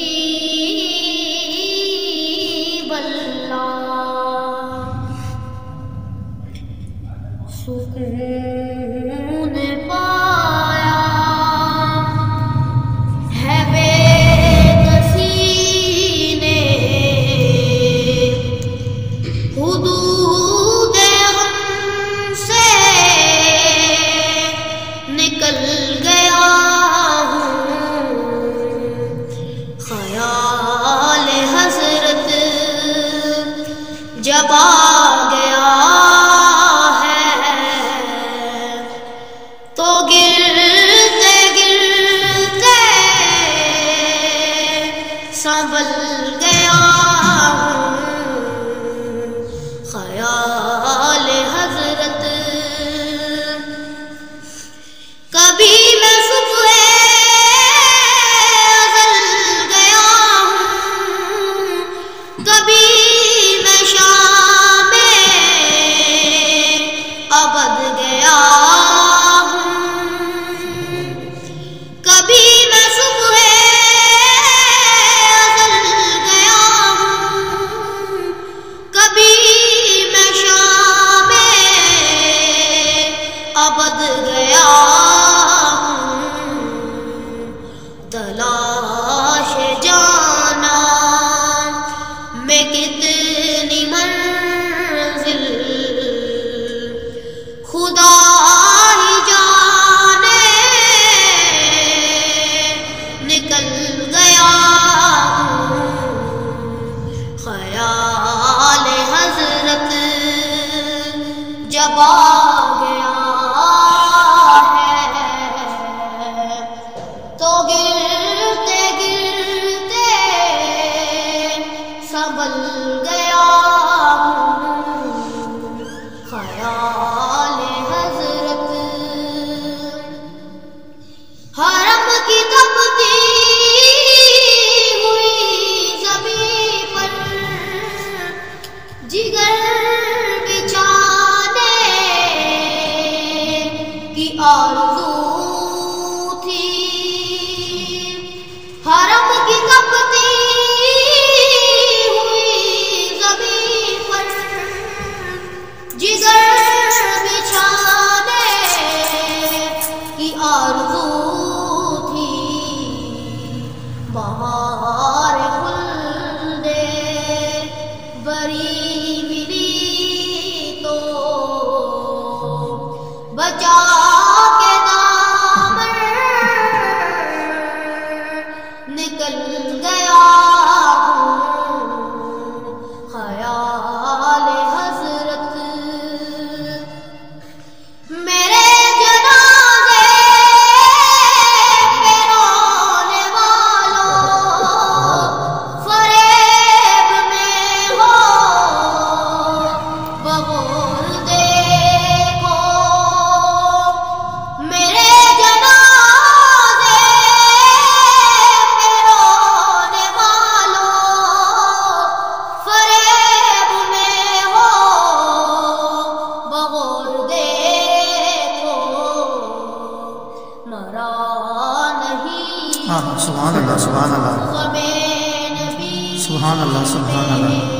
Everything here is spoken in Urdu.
حبیب اللہ سکون پایا ہے بے کسی نے حدود غم سے نکل گیا خیال حضرت جب آ گیا ہے تو گرتے گرتے سنبھل گیا خیال حضرت کبھی میں ابد گیا کبھی میں صبح ازل گیا کبھی میں شام ابد گیا تلاش جانا میں کتنی منزل خدا ہی جانے نکل گیا خیال حضرت جب آ گیا ہے تو گرتے گرتے سنبھل گیا خیال حرم کی تپتی ہوئی زمین پر جگر بچھانے کی آرزو تھی حرم کی تپتی ہوئی زمین پر جگر بچھانے کی آرزو بہار خلد بری ملی تو بچا کے دامن نکل گیا خیال حضرت میرے سبحان اللہ سبحان اللہ سبحان اللہ سبحان اللہ